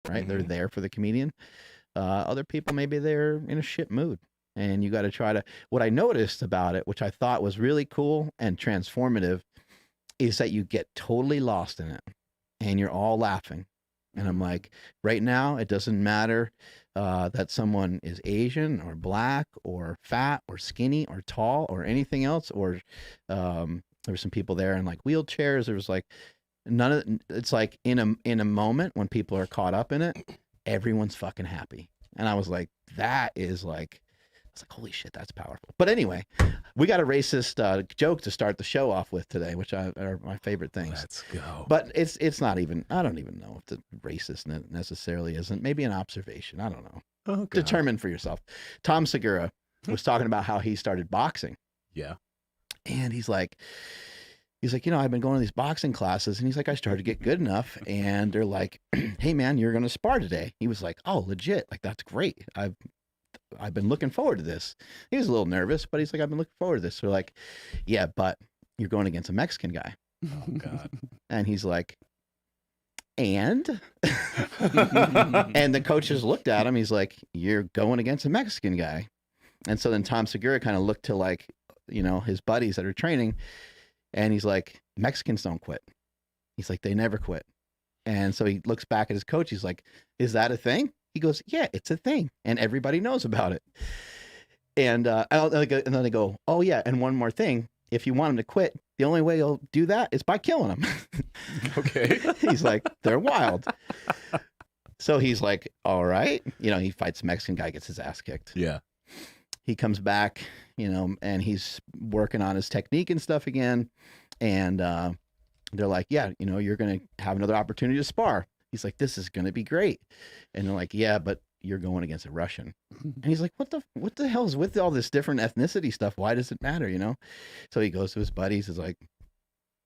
right? They're there for the comedian. Other people, maybe they're in a shit mood. And you got to try to, what I noticed about it, which I thought was really cool and transformative, is that you get totally lost in it and you're all laughing. And I'm like, right now, it doesn't matter that someone is Asian or black or fat or skinny or tall or anything else. Or there were some people there in like wheelchairs. There was like none of it's like in a moment when people are caught up in it, everyone's fucking happy. And I was like, that is like, it's like, holy shit, that's powerful. But anyway, we got a racist joke to start the show off with today, which are my favorite things. Let's go. But it's not even, I don't even know if the racist necessarily isn't. Maybe an observation. I don't know. Oh, Determine for yourself. Tom Segura was talking about how he started boxing. Yeah. And he's like, you know, I've been going to these boxing classes, and he's like, I started to get good enough, and they're like, hey man, you're going to spar today. He was like, oh, legit. Like, that's great. I've been looking forward to this. He was a little nervous, but he's like, I've been looking forward to this. So like, yeah, but you're going against a Mexican guy. Oh God. And he's like, and and the coaches looked at him. He's like, you're going against a Mexican guy. And so then Tom Segura kind of looked to like, you know, his buddies that are training, and he's like, Mexicans don't quit. He's like, they never quit. And so he looks back at his coach. He's like, is that a thing? He goes, yeah, it's a thing. And everybody knows about it. And then they go, oh yeah. And one more thing, if you want him to quit, the only way he'll do that is by killing him. Okay. He's like, they're wild. So he's like, all right. You know, he fights a Mexican guy, gets his ass kicked. Yeah. He comes back, you know, and he's working on his technique and stuff again. And they're like, yeah, you know, you're going to have another opportunity to spar. He's like, this is going to be great. And they're like, yeah, but you're going against a Russian. And he's like, what the hell is with all this different ethnicity stuff? Why does it matter? You know? So he goes to his buddies. He's like,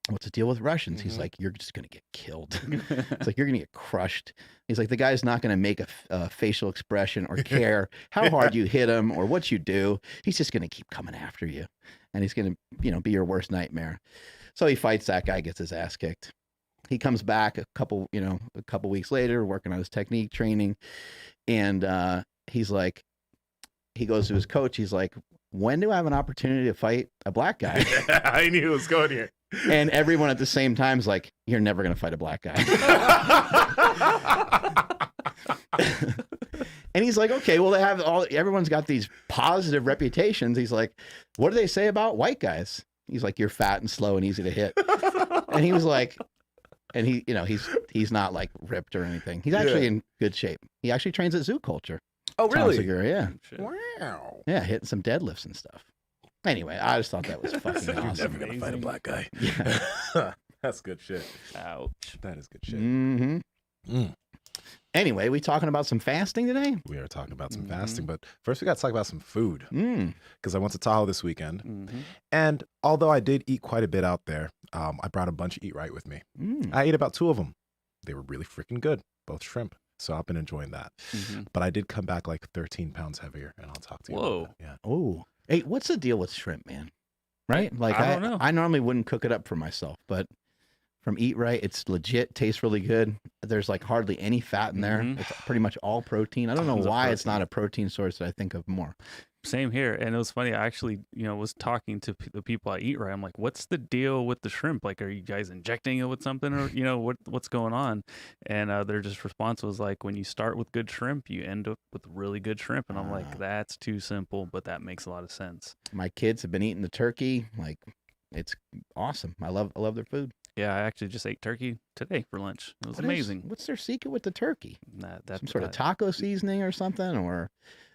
what's the deal with Russians? He's like, you're just going to get killed. It's like, you're going to get crushed. He's like, the guy's not going to make a facial expression or care how hard you hit him or what you do. He's just going to keep coming after you. And he's going to, you know, be your worst nightmare. So he fights that guy, gets his ass kicked. He comes back a couple weeks later, working on his technique training. And he's like, he goes to his coach. He's like, when do I have an opportunity to fight a black guy? I knew it was going here. And everyone at the same time is like, you're never going to fight a black guy. And he's like, okay, well, everyone's got these positive reputations. He's like, what do they say about white guys? He's like, you're fat and slow and easy to hit. And he was like, and he, you know, he's not like ripped or anything. He's actually in good shape. He actually trains at Zoo Culture. Oh, really? Tom Segura, yeah. Wow. Yeah, hitting some deadlifts and stuff. Anyway, I just thought that was fucking You're awesome. never gonna fight a black guy. Yeah. That's good shit. Ouch. That is good shit. Mm-hmm. Mm. Anyway, we talking about some fasting today? We are talking about some fasting, but first we got to talk about some food Mm. because I went to Tahoe this weekend. And although I did eat quite a bit out there, I brought a bunch of Eat Right with me. Mm. I ate about 2 of them. They were really freaking good, both shrimp. So I've been enjoying that. But I did come back like 13 pounds heavier, and I'll talk to you Whoa. about that. Yeah. Oh, hey, what's the deal with shrimp, man? Right? Like I don't know. I normally wouldn't cook it up for myself, but from Eat Right, it's legit, tastes really good. There's like hardly any fat in there. It's pretty much all protein. I don't know Tons of why it's protein. not a protein source that I think of more. Same here. And it was funny. I actually, was talking to the people I Eat Right. I'm like, what's the deal with the shrimp? Like, are you guys injecting it with something or, what's going on? And their just response was like, when you start with good shrimp, you end up with really good shrimp. And I'm like, that's too simple, but that makes a lot of sense. My kids have been eating the turkey. Like, it's awesome. I love their food. Yeah, I actually just ate turkey today for lunch. It was amazing. What's their secret with the turkey? That's Some sort of taco seasoning or something? Or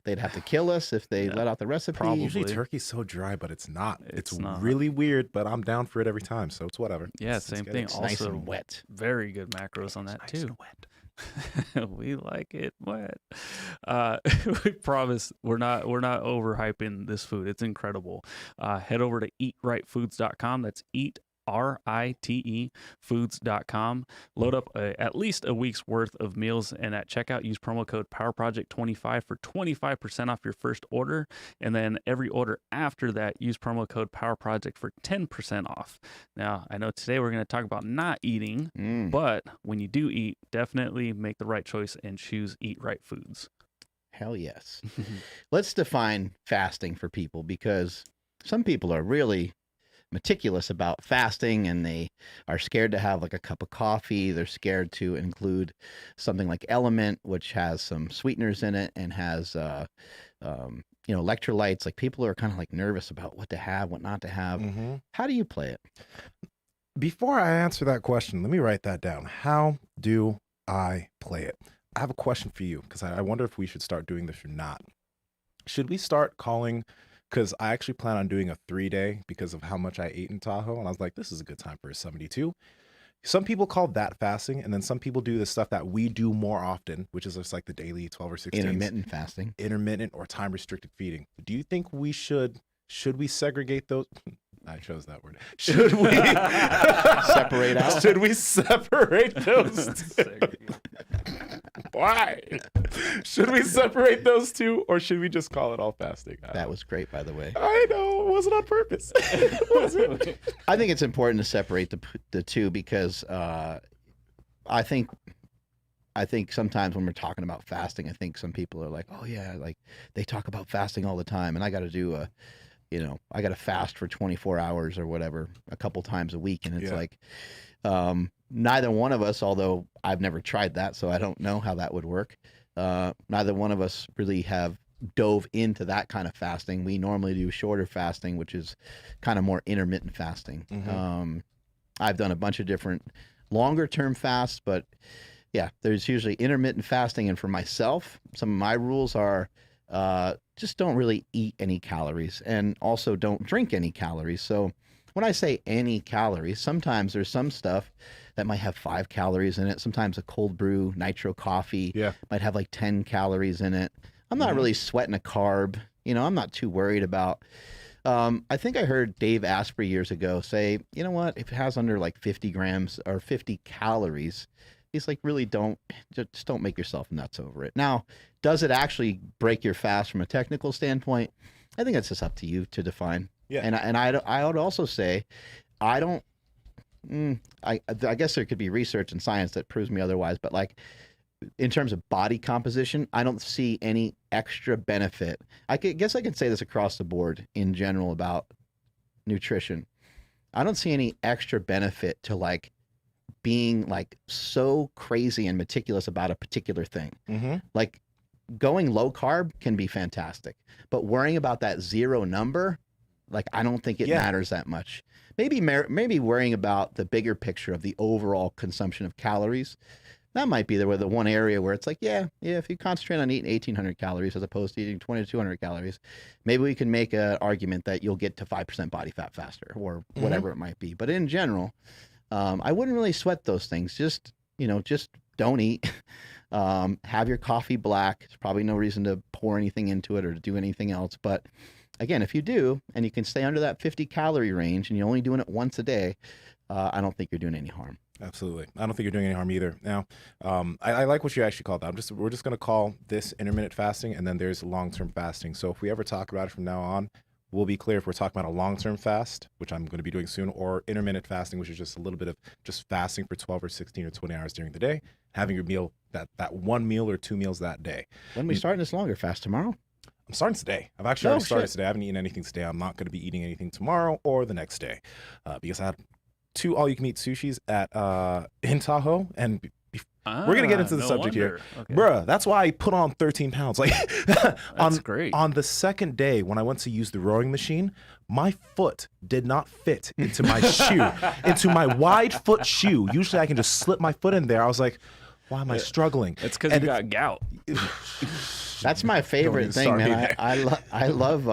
they'd have to kill us if they let out the recipe? Probably. Usually turkey's so dry, but it's not. It's not. really weird, but I'm down for it every time, so it's whatever. Yeah, It's same good. thing. It's Also, nice and wet. very good macros on that Nice too. and wet. We like it wet. We promise we're not overhyping this food. It's incredible. Head over to eatrightfoods.com. That's RITE foods.com. Load up at least a week's worth of meals, and at checkout use promo code PowerProject25 for 25% off your first order, and then every order after that use promo code PowerProject for 10% off. Now I know today we're going to talk about not eating, but when you do eat, definitely make the right choice and choose Eat Right Foods. Hell yes. Let's define fasting for people, because some people are really meticulous about fasting and they are scared to have like a cup of coffee. They're scared to include something like Element, which has some sweeteners in it and has, electrolytes. Like, people are kind of like nervous about what to have, what not to have. Mm-hmm. How do you play it? Before I answer that question, let me write that down. How do I play it? I have a question for you, because I wonder if we should start doing this or not. Should we start calling, because I actually plan on doing a 3-day because of how much I ate in Tahoe, and I was like, this is a good time for a 72. Some people call that fasting, and then some people do the stuff that we do more often, which is just like the daily 12 or 16. Intermittent fasting. Intermittent or time-restricted feeding. Do you think we should we segregate those? I chose that word. Should we Separate out? Should we separate those? Why? Should we separate those two, or should we just call it all fasting? That was great, by the way. I know, it wasn't on purpose. Was it? I think it's important to separate the two, because I think sometimes when we're talking about fasting, I think some people are like, oh yeah, like they talk about fasting all the time, and I got to do I got to fast for 24 hours or whatever a couple times a week. And it's like, neither one of us, although I've never tried that, so I don't know how that would work. Neither one of us really have dove into that kind of fasting. We normally do shorter fasting, which is kind of more intermittent fasting. Mm-hmm. I've done a bunch of different longer term fasts, but yeah, there's usually intermittent fasting. And for myself, some of my rules are, just don't really eat any calories, and also don't drink any calories. So when I say any calories, sometimes there's some stuff that might have 5 calories in it. Sometimes a cold brew nitro coffee might have like 10 calories in it. I'm not really sweating a carb. I'm not too worried about. I think I heard Dave Asprey years ago say, you know what, if it has under like 50 grams or 50 calories, he's like, really don't make yourself nuts over it. Now, does it actually break your fast from a technical standpoint? I think it's just up to you to define. Yeah. And I would also say, I guess there could be research and science that proves me otherwise, but like in terms of body composition, I don't see any extra benefit. I guess I can say this across the board in general about nutrition. I don't see any extra benefit to like being like so crazy and meticulous about a particular thing. Mm-hmm. Like, going low carb can be fantastic, but worrying about that 0 number, like, I don't think it matters that much. Maybe worrying about the bigger picture of the overall consumption of calories, that might be the one area where it's like, if you concentrate on eating 1,800 calories as opposed to eating 2,200 calories, maybe we can make an argument that you'll get to 5% body fat faster, or whatever it might be. But in general, I wouldn't really sweat those things. Just don't eat. Have your coffee black. There's probably no reason to pour anything into it or to do anything else. But again, if you do, and you can stay under that 50 calorie range, and you're only doing it once a day, I don't think you're doing any harm. Absolutely. I don't think you're doing any harm either. Now, I like what you actually called that. We're just going to call this intermittent fasting, and then there's long-term fasting. So if we ever talk about it from now on, we'll be clear if we're talking about a long-term fast, which I'm going to be doing soon, or intermittent fasting, which is just a little bit of just fasting for 12 or 16 or 20 hours during the day, having your meal, that one meal or 2 meals that day. When are we starting this longer fast? Tomorrow? I'm starting today. I've actually already started today. I haven't eaten anything today. I'm not going to be eating anything tomorrow or the next day, because I had 2 all-you-can-eat sushis at in Tahoe, and we're gonna get into the subject here, bruh. That's why I put on 13 pounds. Like, that's great. On the second day when I went to use the rowing machine, my foot did not fit into my shoe, into my wide foot shoe. Usually I can just slip my foot in there. I was like, why am I struggling? It's because you got gout. That's my favorite thing, man. I love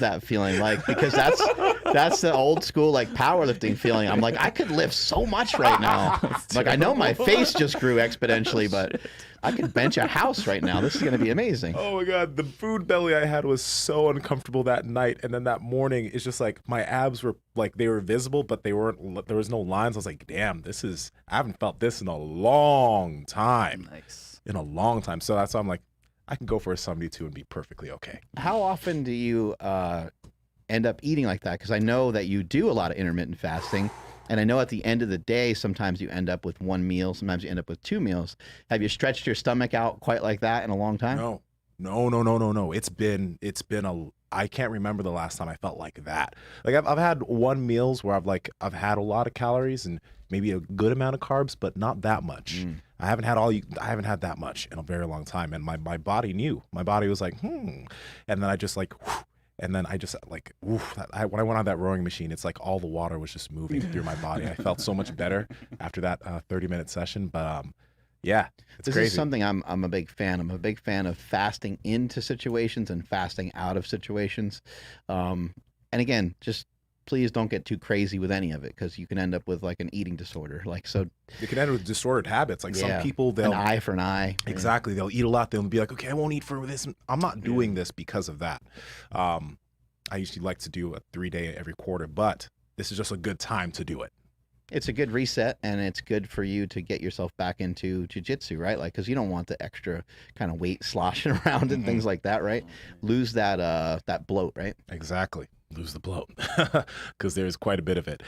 that feeling, like, because that's the old school like powerlifting feeling. I'm like, I could lift so much right now. Like, I know my face just grew exponentially, but I could bench a house right now. This is gonna be amazing. Oh my god, the food belly I had was so uncomfortable that night, and then that morning, it's just like my abs were like, they were visible, but they weren't. There was no lines. I was like, damn, I haven't felt this in a long time. Nice. In a long time. So that's why I'm like, I can go for a 72 and be perfectly okay. How often do you end up eating like that? Because I know that you do a lot of intermittent fasting. And I know at the end of the day, sometimes you end up with one meal, sometimes you end up with two meals. Have you stretched your stomach out quite like that in a long time? No, no. I can't remember the last time I felt like that. Like I've had one meals where I've had a lot of calories and maybe a good amount of carbs, but not that much. Mm. I haven't had that much in a very long time. And my body knew. My body was like, And then I just like, whew, and then I just like, oof, when I went on that rowing machine, it's like all the water was just moving through my body. I felt so much better after that 30-minute session. But yeah, it's This crazy. is something I'm a big fan. I'm a big fan of fasting into situations and fasting out of situations. And again, just please don't get too crazy with any of it because you can end up with like an eating disorder. Like so, It can end with disordered habits. Like yeah, some people, an they'll eye for an eye. exactly they'll eat a lot. They'll be like, okay, I won't eat for this. I'm not doing this because of that. I usually like to do a 3-day every quarter, but this is just a good time to do it. It's a good reset, and it's good for you to get yourself back into jujitsu, right? Like, because you don't want the extra kind of weight sloshing around and things like that, right? Lose that bloat, right? Exactly. Lose the bloat because there's quite a bit of it.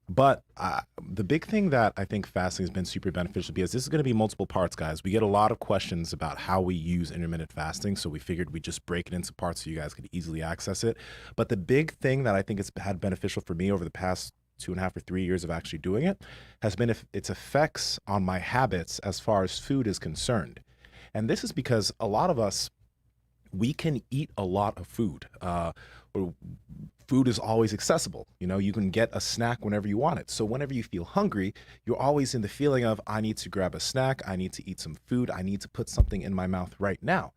But the big thing that I think fasting has been super beneficial because this is going to be multiple parts, guys. We get a lot of questions about how we use intermittent fasting. So we figured we'd just break it into parts so you guys could easily access it. But the big thing that I think it's had beneficial for me over the past 2.5 or 3 years of actually doing it has been its effects on my habits as far as food is concerned. And this is because a lot of us, we can eat a lot of food. Food is always accessible. You know, you can get a snack whenever you want it. So whenever you feel hungry, you're always in the feeling of, I need to grab a snack. I need to eat some food. I need to put something in my mouth right now.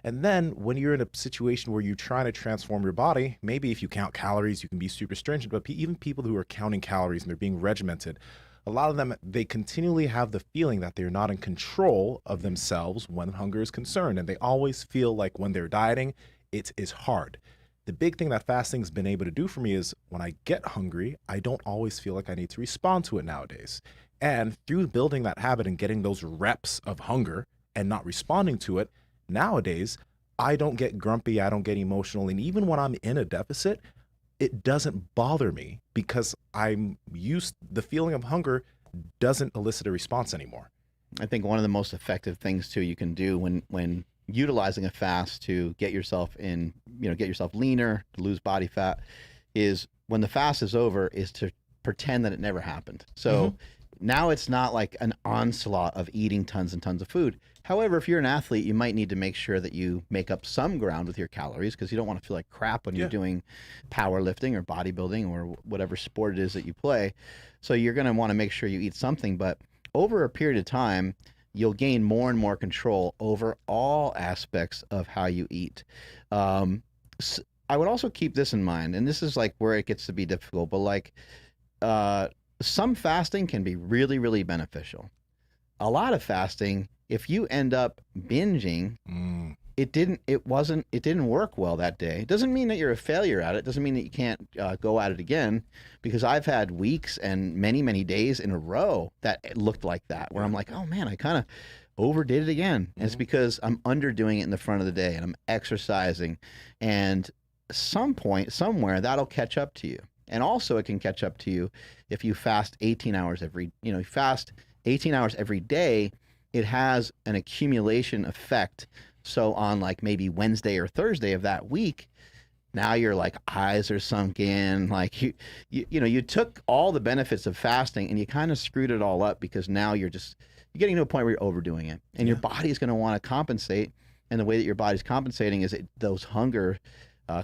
And then when you're in a situation where you're trying to transform your body, maybe if you count calories, you can be super stringent, but even people who are counting calories and they're being regimented, a lot of them, they continually have the feeling that they're not in control of themselves when hunger is concerned. And they always feel like when they're dieting, it is hard. The big thing that fasting's been able to do for me is when I get hungry, I don't always feel like I need to respond to it nowadays. And through building that habit and getting those reps of hunger and not responding to it, nowadays, I don't get grumpy, I don't get emotional. And even when I'm in a deficit, it doesn't bother me because the feeling of hunger doesn't elicit a response anymore. I think one of the most effective things too you can do when utilizing a fast to get yourself get yourself leaner, to lose body fat, is when the fast is over, is to pretend that it never happened. So now it's not like an onslaught of eating tons and tons of food. However, if you're an athlete, you might need to make sure that you make up some ground with your calories because you don't want to feel like crap when you're doing powerlifting or bodybuilding or whatever sport it is that you play. So you're going to want to make sure you eat something. But over a period of time, you'll gain more and more control over all aspects of how you eat. I would also keep this in mind, and this is like where it gets to be difficult, but like some fasting can be really, really beneficial. A lot of fasting, if you end up binging, it didn't work well that day. It doesn't mean that you're a failure at it. It doesn't mean that you can't go at it again, because I've had weeks and many, many days in a row that it looked like that, where I'm like, oh man, I kind of overdid it again. And it's because I'm underdoing it in the front of the day and I'm exercising, and some point somewhere that'll catch up to you. And also it can catch up to you if you fast 18 hours you fast 18 hours every day, it has an accumulation effect. So on like maybe Wednesday or Thursday of that week, now your like eyes are sunk in, like you took all the benefits of fasting and you kind of screwed it all up because now you're getting to a point where you're overdoing it, and your body's going to want to compensate. And the way that your body's compensating is those hunger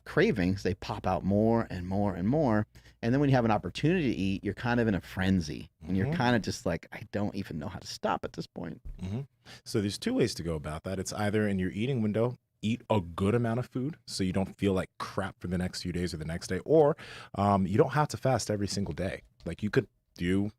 cravings, they pop out more and more and more. And then when you have an opportunity to eat, you're kind of in a frenzy and you're kind of just like, I don't even know how to stop at this point. So there's two ways to go about that. It's either in your eating window, eat a good amount of food so you don't feel like crap for the next few days or the next day, or you don't have to fast every single day. Like you could do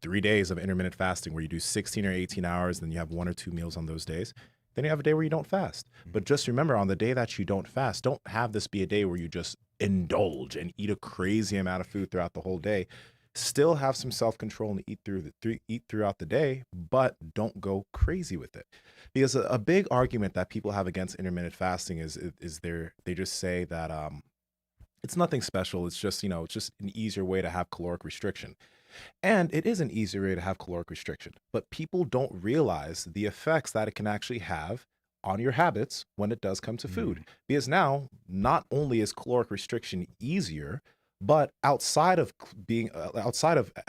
3 days of intermittent fasting where you do 16 or 18 hours, then you have 1 or 2 meals on those days. Then you have a day where you don't fast. But just remember, on the day that you don't fast, don't have this be a day where you just indulge and eat a crazy amount of food throughout the whole day. Still have some self-control and eat throughout the day, but don't go crazy with it. Because a big argument that people have against intermittent fasting is they just say that It's nothing special. It's just, it's just an easier way to have caloric restriction. And it is an easier way to have caloric restriction, but people don't realize the effects that it can actually have on your habits when it does come to food. Because now, not only is caloric restriction easier, but outside of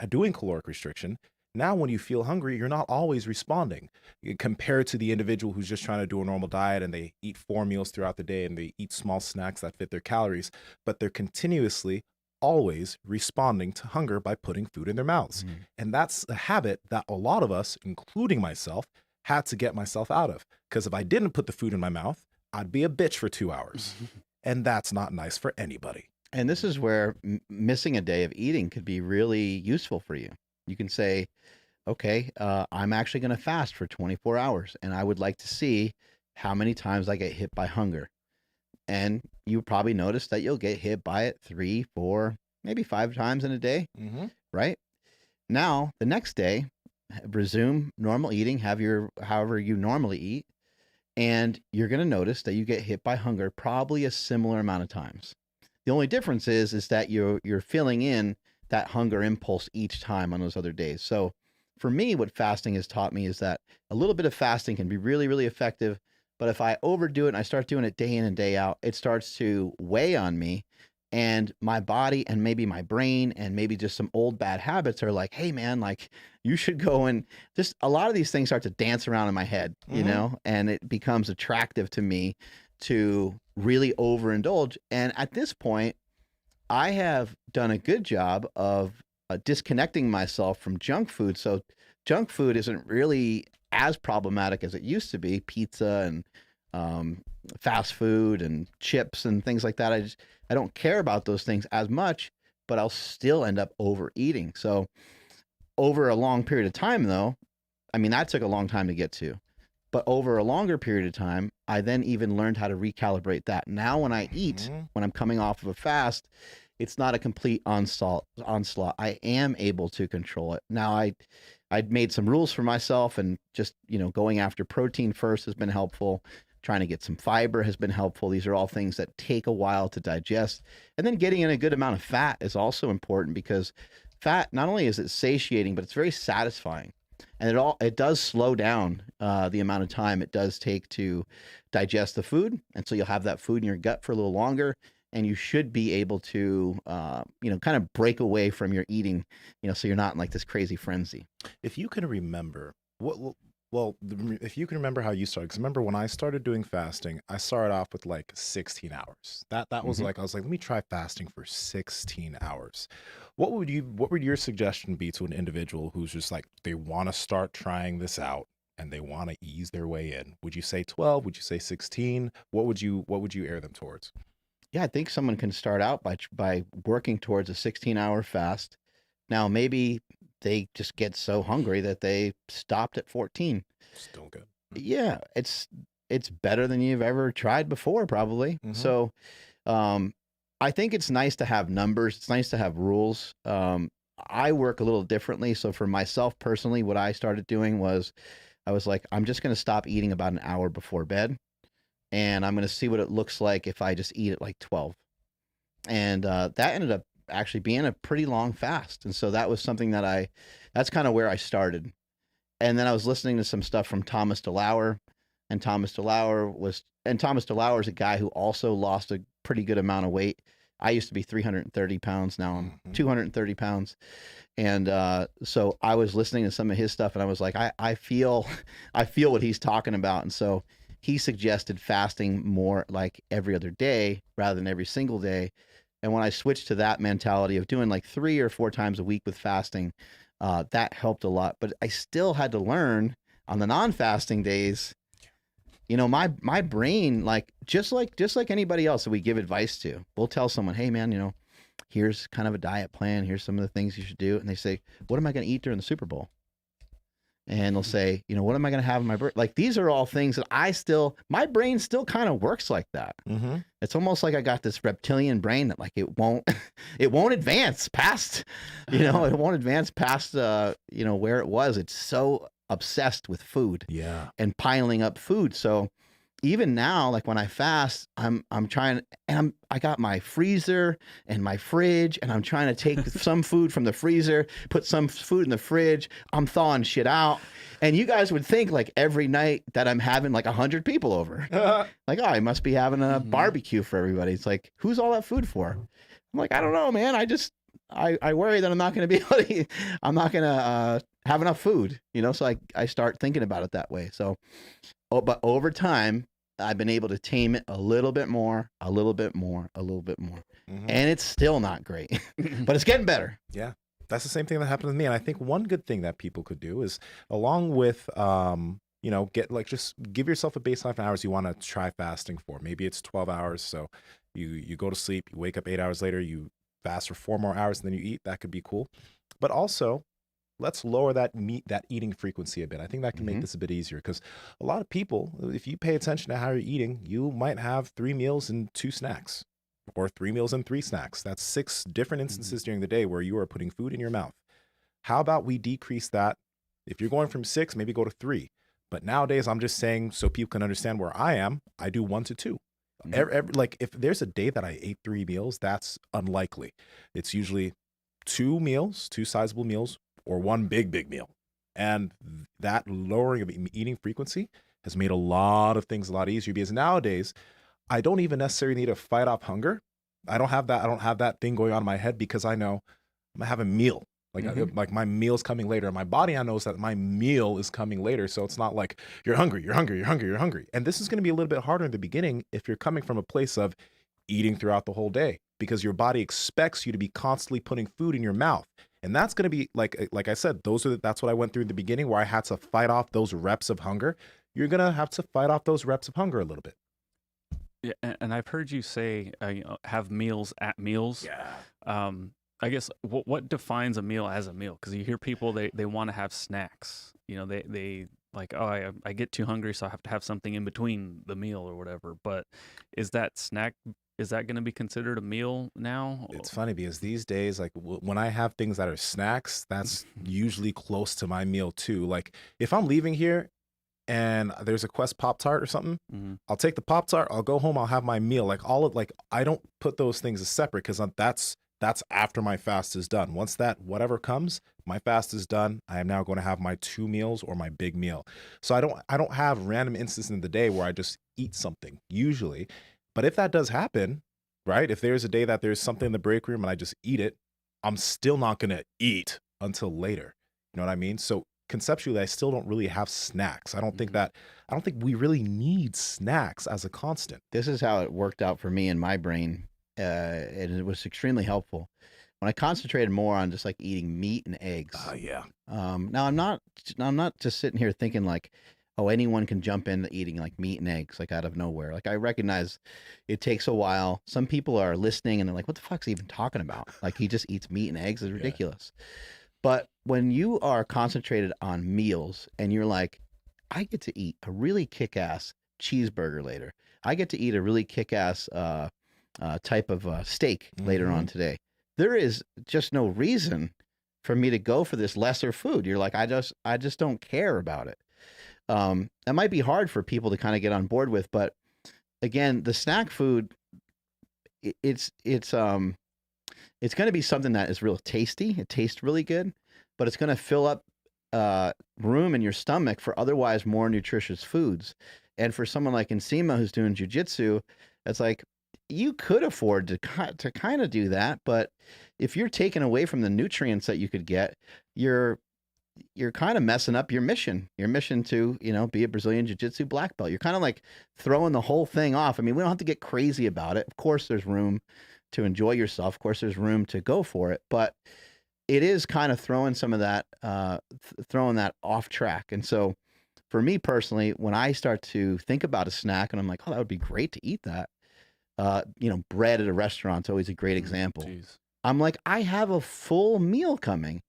doing caloric restriction, now when you feel hungry, you're not always responding compared to the individual who's just trying to do a normal diet and they eat 4 meals throughout the day and they eat small snacks that fit their calories, but they're continuously always responding to hunger by putting food in their mouths. And that's a habit that a lot of us, including myself, had to get myself out of. Because if I didn't put the food in my mouth, I'd be a bitch for 2 hours. And that's not nice for anybody. And this is where missing a day of eating could be really useful for you. You can say, okay, I'm actually going to fast for 24 hours, and I would like to see how many times I get hit by hunger. And you probably notice that you'll get hit by it 3, 4, maybe 5 times in a day, right? Now, the next day, resume normal eating, have your however you normally eat, and you're going to notice that you get hit by hunger probably a similar amount of times. The only difference is that you're filling in that hunger impulse each time on those other days. So for me, what fasting has taught me is that a little bit of fasting can be really, really effective. But if I overdo it and I start doing it day in and day out, it starts to weigh on me, and my body and maybe my brain and maybe just some old bad habits are like, hey man, like you should go, and just a lot of these things start to dance around in my head, you know, and it becomes attractive to me to really overindulge. And at this point, I have done a good job of disconnecting myself from junk food. So junk food isn't really as problematic as it used to be. Pizza and fast food and chips and things like that. I don't care about those things as much, but I'll still end up overeating. So over a long period of time, though, I mean, that took a long time to get to. But over a longer period of time, I then even learned how to recalibrate that. Now when I eat, when I'm coming off of a fast, it's not a complete onslaught. I am able to control it. Now I'd made some rules for myself, and just, going after protein first has been helpful. Trying to get some fiber has been helpful. These are all things that take a while to digest. And then getting in a good amount of fat is also important, because fat, not only is it satiating, but it's very satisfying. And it does slow down the amount of time it does take to digest the food. And so you'll have that food in your gut for a little longer, and you should be able to, kind of break away from your eating, so you're not in like this crazy frenzy. If you can remember, if you can remember how you started, because remember when I started doing fasting, I started off with like 16 hours. That was like, I was like, let me try fasting for 16 hours. What would your suggestion be to an individual who's just like, they want to start trying this out and they want to ease their way in? Would you say 12? Would you say 16? What would you air them towards? Yeah, I think someone can start out by working towards a 16-hour fast. Now, maybe they just get so hungry that they stopped at 14. Still good. Yeah, it's better than you've ever tried before, probably. So, I think it's nice to have numbers. It's nice to have rules. I work a little differently. So for myself personally, what I started doing was I was like, I'm just going to stop eating about an hour before bed. And I'm going to see what it looks like if I just eat at like 12. And that ended up actually being a pretty long fast. And so that was something that's kind of where I started. And then I was listening to some stuff from Thomas DeLauer. And Thomas DeLauer is a guy who also lost a pretty good amount of weight. I used to be 330 pounds. Now I'm 230 pounds. And so I was listening to some of his stuff, and I was like, I feel what he's talking about. And so he suggested fasting more like every other day rather than every single day. And when I switched to that mentality of doing like 3 or 4 times a week with fasting, that helped a lot. But I still had to learn on the non-fasting days. My brain, like just like anybody else that we give advice to, we'll tell someone, hey man, here's kind of a diet plan. Here's some of the things you should do. And they say, what am I going to eat during the Super Bowl? And they'll say, what am I going to have in my birthday? Like, these are all things that my brain still kind of works like that. It's almost like I got this reptilian brain that like, it won't advance past, it won't advance past, where it was. It's so obsessed with food and piling up food. So even now, like when I fast, I'm trying, and I got my freezer and my fridge, and I'm trying to take some food from the freezer, put some food in the fridge. I'm thawing shit out. And you guys would think like every night that I'm having like 100 people over. Like, oh, I must be having a barbecue for everybody. It's like, who's all that food for? I'm like, I don't know, man. I worry that I'm not going to be able to eat, I'm not going to have enough food, you know? So I start thinking about it that way. So, but over time, I've been able to tame it a little bit more, a little bit more, a little bit more. And it's still not great, but it's getting better. Yeah. That's the same thing that happened to me. And I think one good thing that people could do is, along with, you know, just give yourself a baseline of hours you want to try fasting for. Maybe it's 12 hours. So you go to sleep, you wake up 8 hours later, you fast for 4 more hours, and then you eat. That could be cool. But also, let's lower that eating frequency a bit. I think that can make this a bit easier, because a lot of people, if you pay attention to how you're eating, you might have 3 meals and 2 snacks, or 3 meals and 3 snacks. That's 6 different instances during the day where you are putting food in your mouth. How about we decrease that? If you're going from 6, maybe go to 3. But nowadays, I'm just saying, so people can understand where I am, I do 1 to 2. Like if there's a day that I ate 3 meals, that's unlikely. It's usually 2 meals, 2 sizable meals, or 1 big meal. And that lowering of eating frequency has made a lot of things a lot easier, because nowadays I don't even necessarily need to fight off hunger. I don't have that thing going on in my head, because I know I'm gonna have a meal. Like my meal's coming later. My body knows that my meal is coming later. So it's not like you're hungry. And this is going to be a little bit harder in the beginning if you're coming from a place of eating throughout the whole day, because your body expects you to be constantly putting food in your mouth. And that's going to be like I said, that's what I went through in the beginning, where I had to fight off those reps of hunger. You're going to have to fight off those reps of hunger a little bit. Yeah, and I've heard you say, you know, have meals at meals. Yeah. I guess what defines a meal as a meal? Because you hear people, they want to have snacks. You know, they like, oh, I get too hungry, so I have to have something in between the meal or whatever. But is that going to be considered a meal now? It's funny, because these days, like when I have things that are snacks, that's usually close to my meal too. Like if I'm leaving here and there's a Quest Pop-Tart or something, I'll take the Pop-Tart, I'll go home, I'll have my meal. Like I don't put those things as separate, because that's after my fast is done. Once that whatever comes, my fast is done, I am now going to have my 2 meals or my big meal. So I don't have random instances in the day where I just eat something usually. But if that does happen, right? If there's a day that there's something in the break room and I just eat it, I'm still not going to eat until later. You know what I mean? So conceptually, I still don't really have snacks. I don't think we really need snacks as a constant. This is how it worked out for me in my brain. And it was extremely helpful when I concentrated more on just like eating meat and eggs. Yeah. Now I'm not just sitting here thinking like, oh, anyone can jump into eating like meat and eggs, like out of nowhere. Like I recognize it takes a while. Some people are listening and they're like, what the fuck's he even talking about? Like he just eats meat and eggs is ridiculous. Yeah. But when you are concentrated on meals and you're like, I get to eat a really kick-ass cheeseburger later. I get to eat a really kick-ass, type of steak later on today. There is just no reason for me to go for this lesser food. You're like, I just don't care about it. That might be hard for people to kind of get on board with, but again, the snack food, it's going to be something that is real tasty. It tastes really good, but it's going to fill up room in your stomach for otherwise more nutritious foods. And for someone like Nsima who's doing jujitsu, it's like, you could afford to kind of do that, but if you're taking away from the nutrients that you could get, you're kind of messing up your mission to, you know, be a Brazilian Jiu-Jitsu black belt. You're kind of like throwing the whole thing off. I mean, we don't have to get crazy about it. Of course, there's room to enjoy yourself. Of course, there's room to go for it, but it is kind of throwing some of that, throwing that off track. And so for me personally, when I start to think about a snack and I'm like, oh, that would be great to eat that. You know, bread at a restaurant's always a great example. Jeez. I'm like, I have a full meal coming.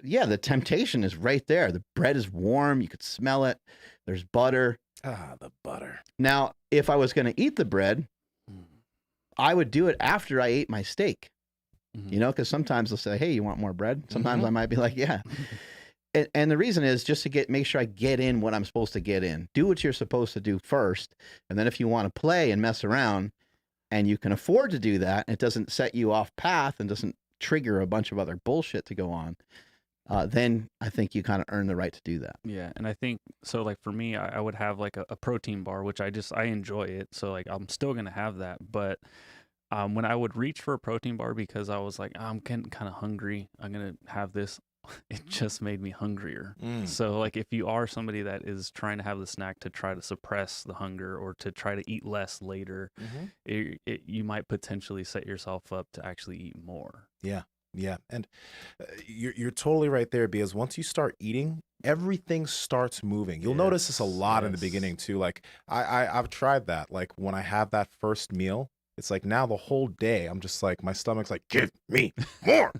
Yeah, the temptation is right there. The bread is warm. You could smell it. There's butter. The butter. Now, if I was going to eat the bread, I would do it after I ate my steak. You know, because sometimes they'll say, hey, you want more bread? Sometimes I might be like, yeah. And the reason is just to make sure I get in what I'm supposed to get in. Do what you're supposed to do first, and then if you want to play and mess around, and you can afford to do that, and it doesn't set you off path and doesn't trigger a bunch of other bullshit to go on, then I think you kind of earn the right to do that. Yeah, and I think so. Like for me, I would have like a protein bar, which I enjoy it. So like I'm still gonna have that, but when I would reach for a protein bar because I was like, I'm getting kind of hungry, I'm gonna have this. It just made me hungrier. So like if you are somebody that is trying to have the snack to try to suppress the hunger or to try to eat less later, you might potentially set yourself up to actually eat more. Yeah. And you're totally right there, because once you start eating, everything starts moving. You'll notice this a lot in the beginning too. Like I've tried that. Like when I have that first meal, it's like now the whole day I'm just like, my stomach's like, give me more.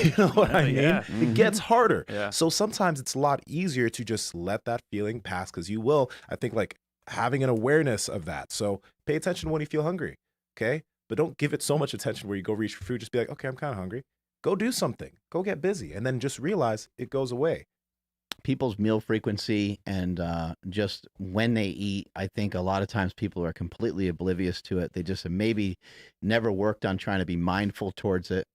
You know what I mean? Yeah. It gets harder. Yeah. So sometimes it's a lot easier to just let that feeling pass, because you will, I think, like having an awareness of that. So pay attention when you feel hungry. Okay. But don't give it so much attention where you go reach for food. Just be like, okay, I'm kind of hungry. Go do something. Go get busy. And then just realize it goes away. People's meal frequency and just when they eat, I think a lot of times people are completely oblivious to it. They just have maybe never worked on trying to be mindful towards it.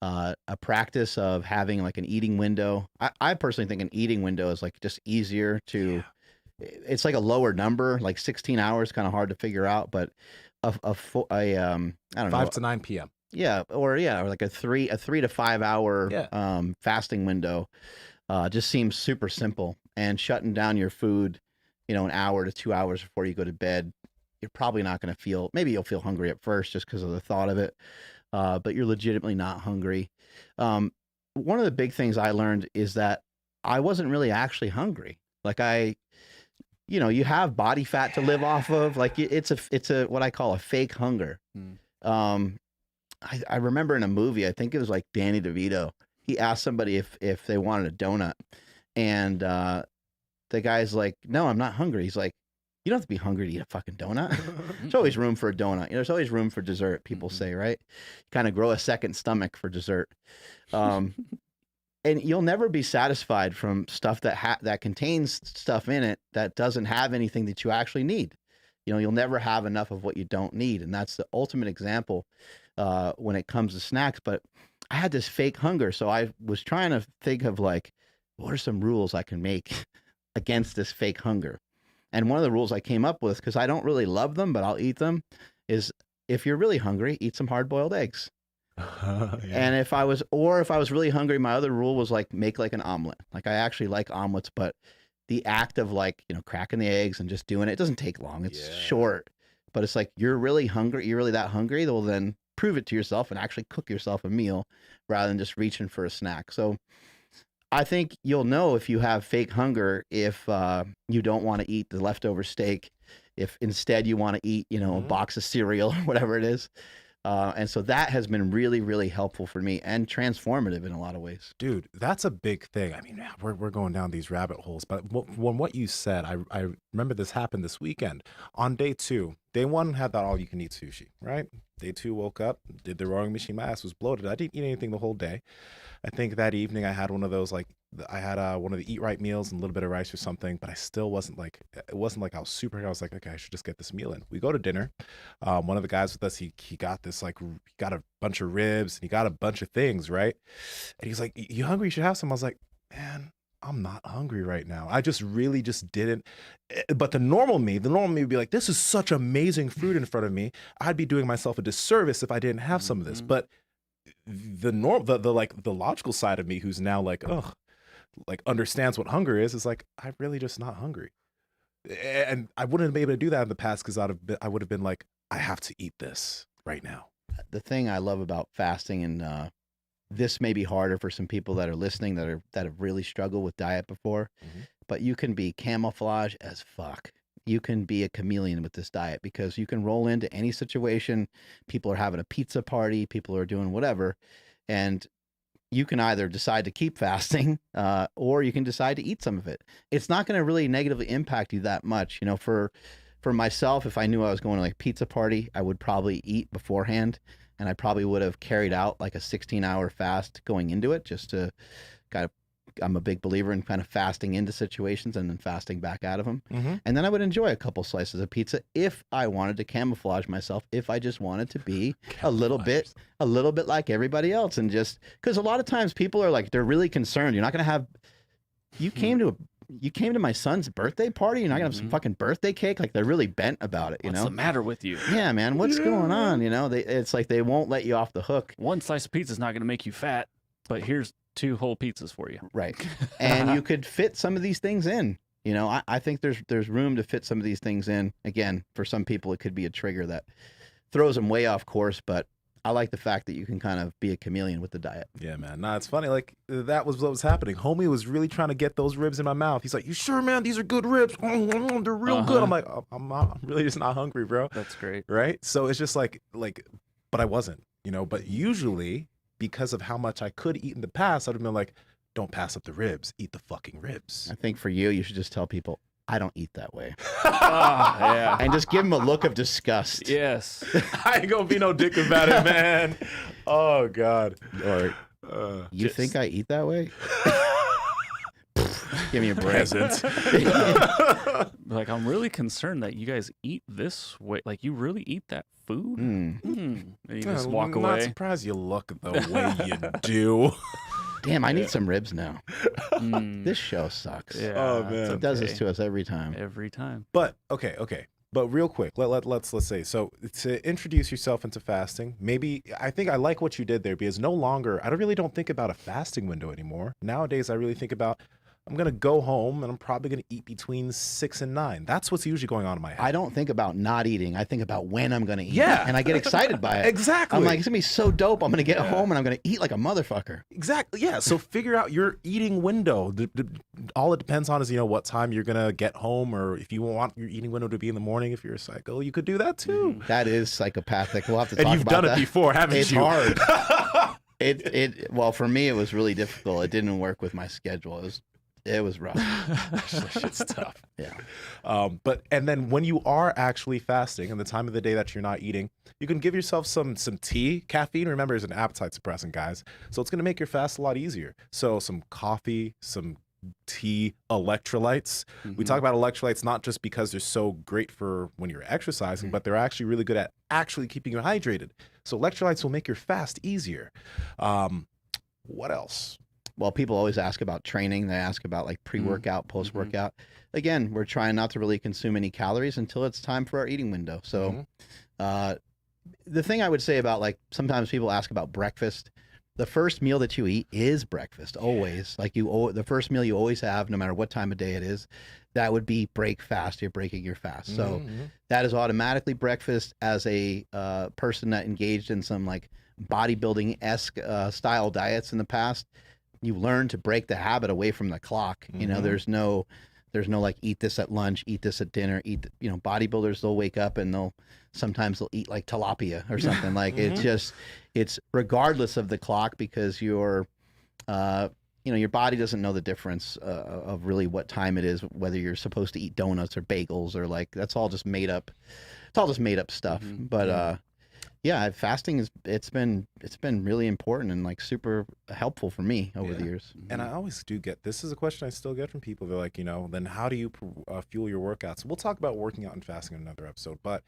A practice of having like an eating window. I personally think an eating window is like just easier to, it's like a lower number, like 16 hours, kind of hard to figure out, but I don't know. 5 to 9 p.m. Yeah, or like a 3 to 5 hour fasting window just seems super simple. And shutting down your food, an hour to 2 hours before you go to bed, you're probably not going to feel. Maybe you'll feel hungry at first just because of the thought of it, but you're legitimately not hungry. One of the big things I learned is that I wasn't really actually hungry. Like you have body fat to live off of. Like it's a what I call a fake hunger. I remember in a movie, I think it was like Danny DeVito, he asked somebody if they wanted a donut, and the guy's like, no, I'm not hungry. He's like, you don't have to be hungry to eat a fucking donut. There's always room for a donut. There's always room for dessert, people say, right? Kind of grow a second stomach for dessert. And you'll never be satisfied from stuff that contains stuff in it that doesn't have anything that you actually need. You'll never have enough of what you don't need. And that's the ultimate example when it comes to snacks. But I had this fake hunger. So I was trying to think of like, what are some rules I can make against this fake hunger? And one of the rules I came up with, because I don't really love them, but I'll eat them, is if you're really hungry, eat some hard-boiled eggs. And if I was really hungry, my other rule was like, make like an omelet. Like I actually like omelets, but the act of like, cracking the eggs and just doing it doesn't take long. It's short, but it's like, you're really hungry. You're really that hungry. Well, then prove it to yourself and actually cook yourself a meal rather than just reaching for a snack. So I think you'll know if you have fake hunger if you don't want to eat the leftover steak, if instead you want to eat, a box of cereal or whatever it is. And so that has been really, really helpful for me and transformative in a lot of ways. Dude, that's a big thing. I mean, we're going down these rabbit holes, but what you said, I remember this happened this weekend. On day 2, day 1 had that all-you-can-eat sushi, right? Day 2 woke up, did the rowing machine. My ass was bloated. I didn't eat anything the whole day. I think that evening I had one of those, like, I had one of the Eat Right meals and a little bit of rice or something, but I still wasn't like, it wasn't like I was super, I was like, okay, I should just get this meal in. We go to dinner. One of the guys with us, he got this, like, he got a bunch of ribs and he got a bunch of things, right? And he's like, you hungry? You should have some. I was like, man, I'm not hungry right now. I just really just didn't. But the normal me would be like, this is such amazing food in front of me. I'd be doing myself a disservice if I didn't have some of this. But the logical side of me, who's now like, ugh, like understands what hunger is like, I'm really just not hungry. And I wouldn't have been able to do that in the past, because I would have been like, I have to eat this right now. The thing I love about fasting, and this may be harder for some people that are listening that have really struggled with diet before, but you can be camouflage as fuck. You can be a chameleon with this diet, because you can roll into any situation. People are having a pizza party, people are doing whatever, and you can either decide to keep fasting or you can decide to eat some of it. It's not going to really negatively impact you that much. For myself, if I knew I was going to like pizza party, I would probably eat beforehand, and I probably would have carried out like a 16-hour fast going into it, just to kind of I'm a big believer in kind of fasting into situations and then fasting back out of them. Mm-hmm. And then I would enjoy a couple slices of pizza if I wanted to camouflage myself, if I just wanted to be a little bit like everybody else. And just because a lot of times people are like, they're really concerned. You're not going to have, you came to my son's birthday party. You're not going to have some fucking birthday cake. Like they're really bent about it, you What's know? the matter with you? Yeah, man. What's going on? You know, it's like they won't let you off the hook. One slice of pizza is not going to make you fat, but here's 2 whole pizzas for you. Right. And you could fit some of these things in. You know, I think there's room to fit some of these things in. Again, for some people, it could be a trigger that throws them way off course, but I like the fact that you can kind of be a chameleon with the diet. Yeah, man. Nah, it's funny. Like, that was what was happening. Homie was really trying to get those ribs in my mouth. He's like, "You sure, man? These are good ribs. They're real good." I'm like, I'm really just not hungry, bro. That's great. Right? So it's just like, but I wasn't, you know. But usually, because of how much I could eat in the past, I'd have been like, "Don't pass up the ribs. Eat the fucking ribs." I think for you should just tell people, I don't eat that way. Yeah. And just give them a look of disgust. Yes. I ain't gonna be no dick about it, man. Oh God. Or you Just- think I eat that way? Give me a break. Present. Like, I'm really concerned that you guys eat this way. Like, you really eat that food? Mm. And you just walk I'm not away. surprised you look the way you do. Damn, I need some ribs now. Mm. This show sucks. Yeah, Oh, it's man. It does this okay. to us every time. Every time. But okay. But real quick, let's say, so to introduce yourself into fasting, maybe I think I like what you did there, because no longer, I really don't think about a fasting window anymore. Nowadays, I really think about, I'm going to go home and I'm probably going to eat between 6 and 9. That's what's usually going on in my head. I don't think about not eating. I think about when I'm going to eat. Yeah. And I get excited by it. Exactly. I'm like, it's going to be so dope. I'm going to get home and I'm going to eat like a motherfucker. Exactly. Yeah. So figure out your eating window. All it depends on is, you know, what time you're going to get home, or if you want your eating window to be in the morning, if you're a psycho, you could do that too. That is psychopathic. We'll have to And talk you've about done that. it before, haven't It's you? hard. Well, for me, it was really difficult. It didn't work with my schedule. It was rough. Shit's tough. Yeah. And then when you are actually fasting and the time of the day that you're not eating, you can give yourself some tea. Caffeine, remember, is an appetite suppressant, guys. So it's going to make your fast a lot easier. So some coffee, some tea, electrolytes. We talk about electrolytes not just because they're so great for when you're exercising, but they're actually really good at actually keeping you hydrated. So electrolytes will make your fast easier. What else? Well, people always ask about training. They ask about like pre-workout, post-workout. Again, we're trying not to really consume any calories until it's time for our eating window. So the thing I would say about, like, sometimes people ask about breakfast. The first meal that you eat is breakfast, always. Like the first meal you always have, no matter what time of day it is, that would be break fast. You're breaking your fast. So that is automatically breakfast. As a person that engaged in some like bodybuilding-esque style diets in the past, you learn to break the habit away from the clock. You know, there's no like eat this at lunch, eat this at dinner, bodybuilders, they'll wake up and sometimes they'll eat like tilapia or something. Like it's regardless of the clock, because your body doesn't know the difference of really what time it is, whether you're supposed to eat donuts or bagels, or like, that's all just made up. It's all just made up stuff. But yeah, fasting it's been really important and like super helpful for me over the years. And I always do get, this is a question I still get from people. They're like, then how do you fuel your workouts? We'll talk about working out and fasting in another episode. But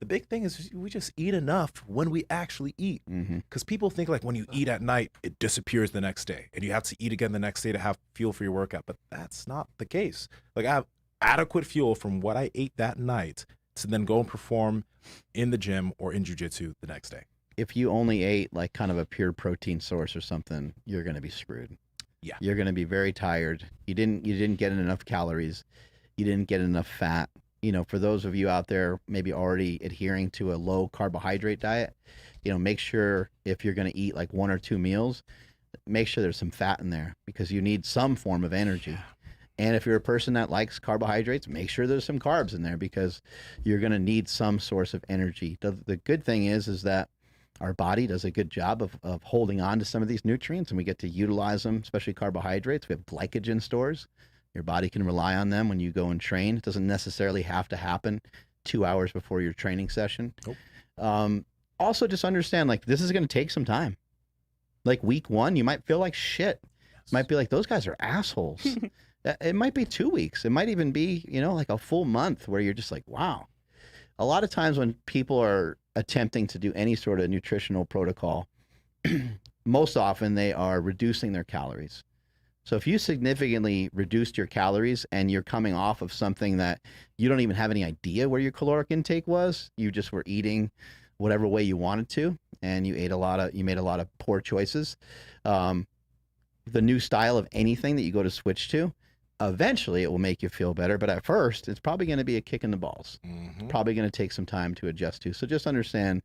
the big thing is we just eat enough when we actually eat. Because people think like when you eat at night, it disappears the next day and you have to eat again the next day to have fuel for your workout. But that's not the case. Like, I have adequate fuel from what I ate that night to then go and perform in the gym or in jiu-jitsu the next day. If you only ate like kind of a pure protein source or something, you're going to be screwed. Yeah. You're going to be very tired. You didn't get enough calories. You didn't get enough fat. For those of you out there maybe already adhering to a low carbohydrate diet, make sure if you're going to eat like 1 or 2 meals, make sure there's some fat in there, because you need some form of energy. And if you're a person that likes carbohydrates, make sure there's some carbs in there, because you're going to need some source of energy. The good thing is that our body does a good job of holding on to some of these nutrients, and we get to utilize them, especially carbohydrates. We have glycogen stores. Your body can rely on them when you go and train. It doesn't necessarily have to happen 2 hours before your training session. Nope. Also, just understand, like, this is going to take some time. Like week 1, you might feel like shit. Might be like, those guys are assholes. It might be 2 weeks. It might even be, like a full month where you're just like, wow. A lot of times when people are attempting to do any sort of nutritional protocol, most often they are reducing their calories. So if you significantly reduced your calories and you're coming off of something that you don't even have any idea where your caloric intake was, you just were eating whatever way you wanted to, and you made a lot of poor choices. The new style of anything that you go to switch to, eventually it will make you feel better. But at first, it's probably going to be a kick in the balls. Mm-hmm. Probably going to take some time to adjust to. So just understand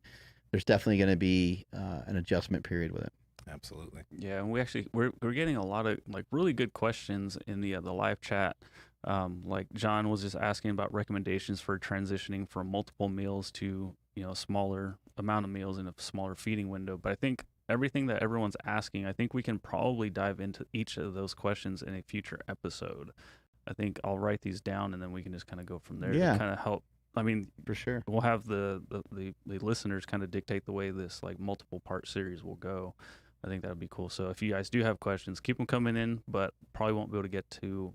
there's definitely going to be an adjustment period with it. Absolutely. Yeah, and we're getting a lot of like really good questions in the live chat. Like John was just asking about recommendations for transitioning from multiple meals to a smaller amount of meals in a smaller feeding window. But I think everything that everyone's asking, I think we can probably dive into each of those questions in a future episode. I think I'll write these down and then we can just kind of go from there. Yeah. To kind of help. I mean, For sure. we'll have the listeners kind of dictate the way this like multiple part series will go. I think that would be cool. So if you guys do have questions, keep them coming in, but probably won't be able to get to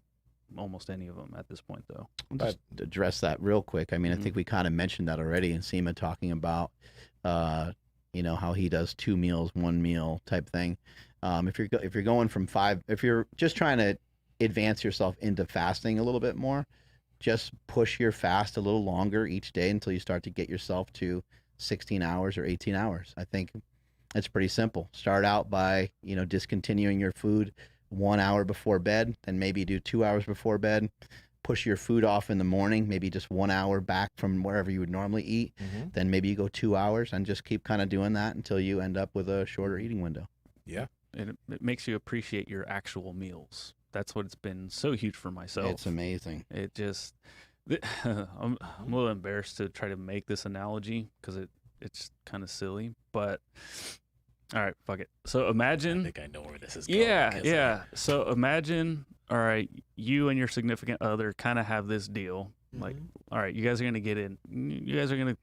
almost any of them at this point, though. I'll just address that real quick. I mean, I think we kind of mentioned that already, and Seema talking about, how he does 2 meals, 1 meal type thing. If you're going from 5, if you're just trying to advance yourself into fasting a little bit more, just push your fast a little longer each day until you start to get yourself to 16 hours or 18 hours. I think it's pretty simple. Start out by, discontinuing your food 1 hour before bed, then maybe do 2 hours before bed. Push your food off in the morning, maybe just 1 hour back from wherever you would normally eat. Mm-hmm. Then maybe you go 2 hours and just keep kind of doing that until you end up with a shorter eating window. Yeah. And it makes you appreciate your actual meals. That's what's been so huge for myself. It's amazing. It just, I'm a little embarrassed to try to make this analogy because it's kind of silly, but all right, fuck it. So imagine. I think I know where this is going. Yeah. So imagine, all right, you and your significant other kind of have this deal. Like, all right, you guys are going to get in. You guys are going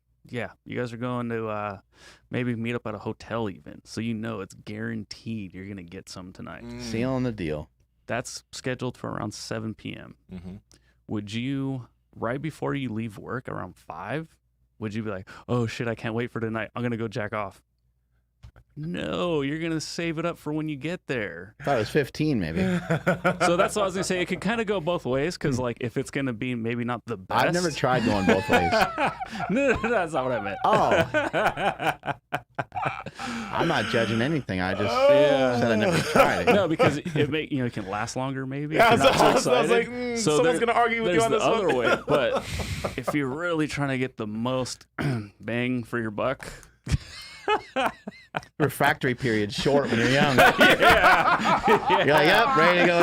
to maybe meet up at a hotel even. So it's guaranteed you're going to get some tonight. Sealing the deal. That's scheduled for around 7 p.m. Mm-hmm. Would you, right before you leave work around 5, would you be like, oh shit, I can't wait for tonight. I'm going to go jack off. No, you're going to save it up for when you get there. I thought it was 15 maybe. So that's what I was going to say. It could kind of go both ways because, like, if it's going to be maybe not the best. I've never tried going both ways. No, that's not what I meant. Oh. I'm not judging anything. I just said I never tried it. No, because it can last longer maybe. Yeah, if you're not too I was like, excited. someone's going to argue with you on there's this the other one. way. But if you're really trying to get the most bang for your buck. Refractory period's short when you're young. Yeah. You're like, yep, ready to go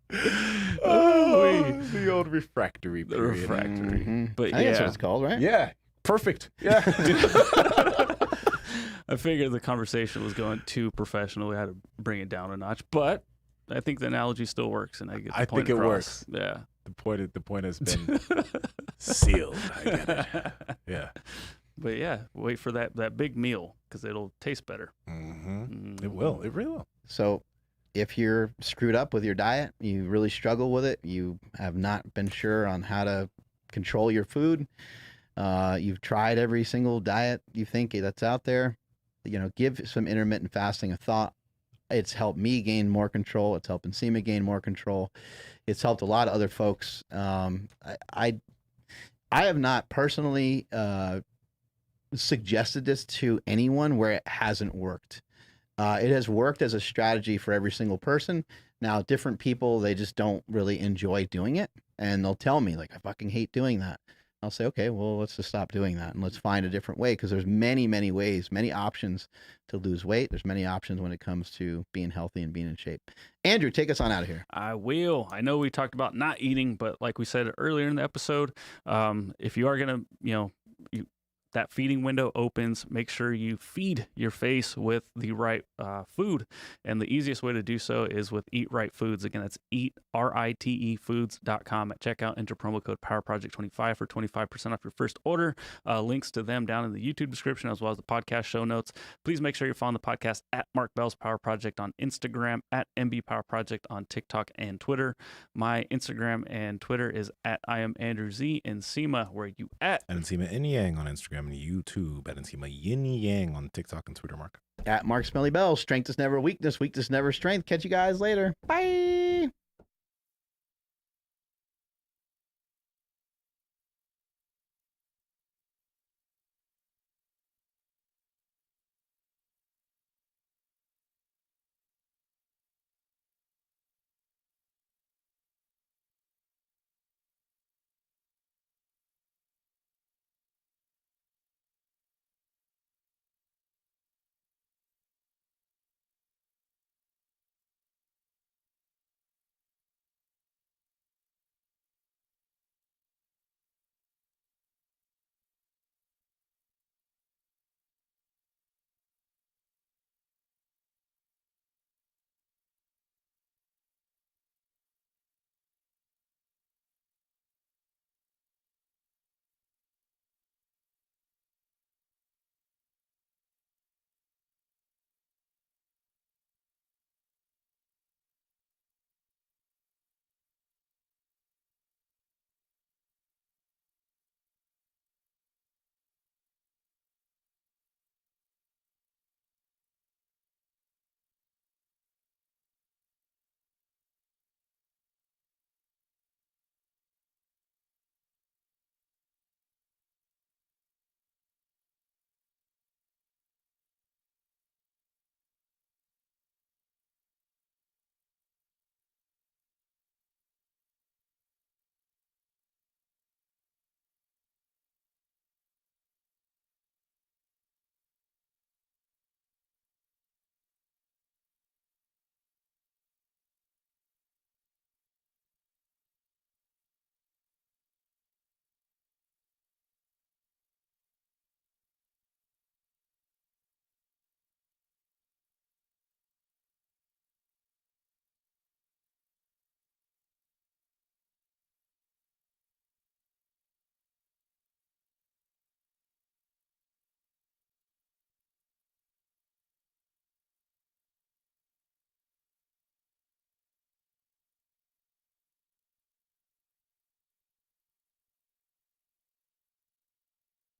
again. The old refractory The period. refractory. Mhm. But I think that's yeah. what it's called, right? Yeah, perfect. Yeah. I figured the conversation was going too professional. We had to bring it down a notch, but I think the analogy still works, and I get the I point think it across. works. Yeah. The point has been sealed. I get it. Yeah. But yeah, wait for that big meal because it'll taste better. Mm-hmm. It will. It really will. So if you're screwed up with your diet, you really struggle with it, you have not been sure on how to control your food, you've tried every single diet you think that's out there, give some intermittent fasting a thought. It's helped me gain more control. It's helping Seema gain more control. It's helped a lot of other folks. I have not personally suggested this to anyone where it hasn't worked. It has worked as a strategy for every single person. Now, different people, they just don't really enjoy doing it. And they'll tell me, like, I fucking hate doing that. I'll say, okay, well, let's just stop doing that and let's find a different way, because there's many, many ways, many options to lose weight. There's many options when it comes to being healthy and being in shape. Andrew, take us on out of here. I will. I know we talked about not eating, but like we said earlier in the episode, if you are going to, that feeding window opens, make sure you feed your face with the right food. And the easiest way to do so is with Eat Right Foods. Again, that's eatritefoods.com. At checkout, enter promo code PowerProject25 for 25% off your first order. Links to them down in the YouTube description as well as the podcast show notes. Please make sure you're following the podcast at Mark Bell's Power Project on Instagram, at MB Power Project on TikTok and Twitter. My Instagram and Twitter is at I am Andrew Z. And Nsima, where are you at? And Nsima Yin Yang on Instagram and YouTube. At Nsima Yin Yang on TikTok and Twitter, Mark. At Mark Smelly Bell. Strength is never weakness. Weakness never strength. Catch you guys later. Bye.